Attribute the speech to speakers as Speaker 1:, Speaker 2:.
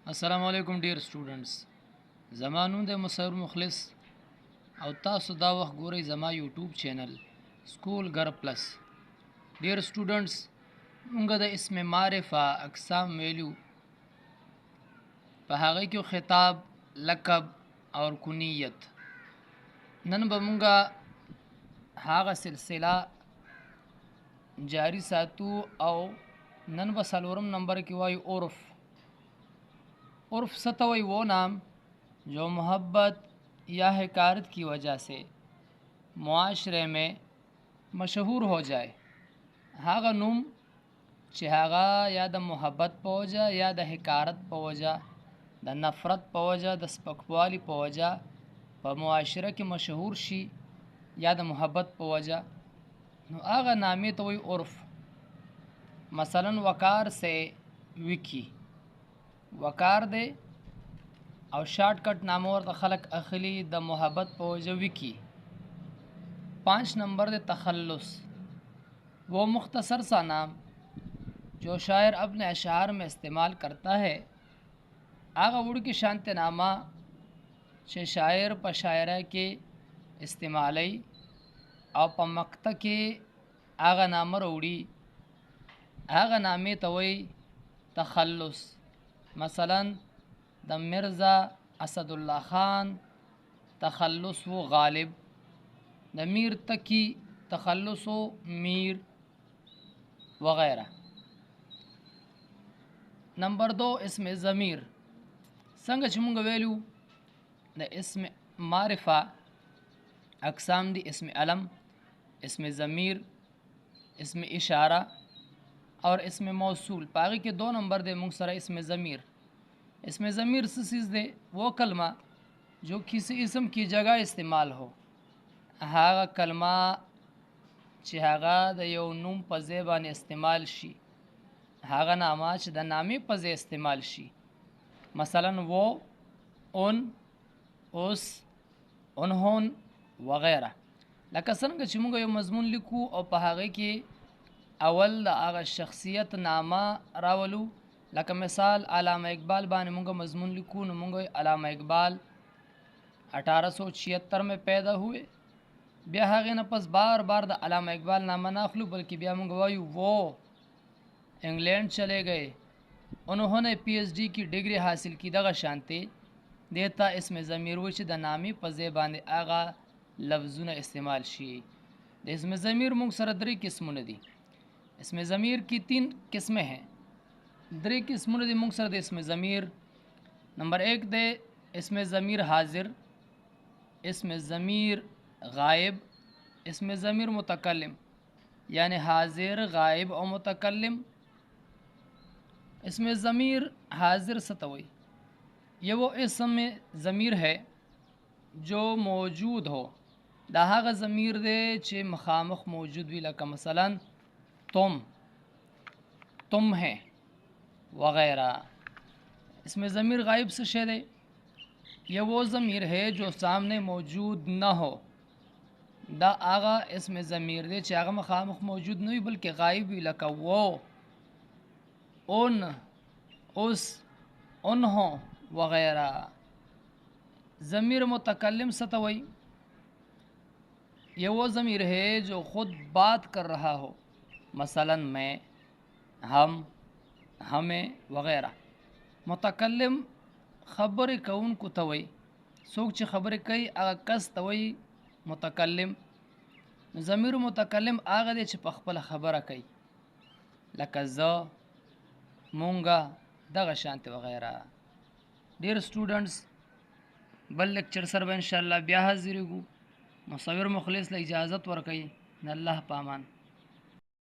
Speaker 1: अस्सलामुअलैकुम dear students. ज़मानुन दे मुसर मुखलिस और तासु दा वक्त गोरे ज़मा यूट्यूब चैनल स्कूल गर प्लस। डियर स्टूडेंट्स, मुंगा द इसमें मारिफा अकसाम वेल्यू पहागे क्यों खिताब लकब और कुनीयत नन बमुंगा हागा सिलसिला जारी सातू और नन बसलोरम नंबर की वायु उर्फ सतवई वो नाम जो मोहब्बत या हकारत की वजह से मुआशरे में मशहूर हो जाए। हागा नुम चिहागा या द मोहब्बत पवजा या द हकारत पवजा द नफ़रत पवजा द स्पकवाली पवजा प मुआशरे के मशहूर शी या द मोहब्बत पवजा नो आगा नामे तो वही उर्फ मसलन वकार से विकी वकार दे और शॉर्टकट नामों द खलक अखली द मोहब्बत पवजा विकी। 5 नंबर दे तखल्लुस वो मुख्तसर सा नाम जो शायर अपने अशार में इस्तेमाल करता है। आगा उड़ की शांत नामा शे शायर प शायरा के इस्तेमाल और प मक्त के आगा नामर उड़ी आगा नामे तवई तखल्लुस। मसलन द मिर्ज़ा असदुल्ला ख़ान तखल्लुस वो गालिब, द मीर तकी तखल्लुस वो मीर वग़ैरह। नंबर 2 इसमें ज़मीर संग चमुंग वैल्यू द इसमें मारिफा अकसाम दी इसमें अलम, इसमें ज़मीर, इसमें इशारा और इसमें मौसूल। पागी के 2 नंबर दे मुंगसरा इसमें ज़मीर। इसमें ज़मीर सीज़ दे वो कलमा जो किसी इसम की जगह इस्तेमाल हो। हागा कलमा चिहागा द यो नुम पज़े बाने इस्तेमाल शी हागा नामा च द नामे पज़े इस्तेमाल शी। मसलन वो, उन, उस, उन्होंन वग़ैरह। लका संग चिमुंगा यो मजमून लिखू और पहागे के अवल द आगा शख्सियत नामा रावलू। लका मिसाल अलामा इकबाल बाने मुंगा मजमून लिखू न मुंगा अलामा इकबाल 1876 में पैदा हुए। ब्या हागे न पस बार बार द अलामा इकबाल नामा नाखलू बल्कि ब्या मुंगा वायु वो इंग्लैंड चले गए, उन्होंने PhD की डिग्री हासिल की। दगा शांति देता इसमें ज़मीर वच द नामी पज़े बाने आगा लफ्ज़ुन इस्तेमाल शी। इसमें ज़मीर मुंग सरदरी किस्म दी। इसमें ज़मीर की 3 किस्में हैं। दरी किस्म दी मुंग सरद इसमें ज़मीर। नंबर 1 दे इसमें ज़मीर हाजिर, इसमें ज़मीर गायब, इसमें ज़मीर मुतकल्लिम यानी हाजिर गायब और मुतकल्लिम। इसमें ज़मीर हाजिर सतवई ये वो इसम में ज़मीर है जो मौजूद हो। दाहागा ज़मीर दे चे मखामख मौजूद भी लका मसलन तुम हैं वग़ैरह। इसमें ज़मीर गायब से शेर है ये वो ज़मीर है जो सामने मौजूद न हो। दा आगा इसमें ज़मीर दे चे आगा मखामख मौजूद नहीं बल्कि गायब भी लका वो, उन, उस, उन्हों वग़ैरह। ज़मीर मुतकल्लिम सतवई ये वो ज़मीर है जो ख़ुद बात कर रहा हो। मसलन मैं, हम, हमें वग़ैरह। मुतकल्लिम ख़बर कौन को तवई सोच च ख़बर कई आगा कस तवई मुतकल्लिम। ज़मीर मुतकल्लिम आगा दे च पखपल ख़बर कई लका ज़, मूंगा दगा शांति वग़ैरह। डियर स्टूडेंट्स, बल लेक्चर सर ब इंशाअल्लाह ब्या हाजिर गु मुसविर मुखलिस ला इजाज़त वर कई न अल्लाह पामान।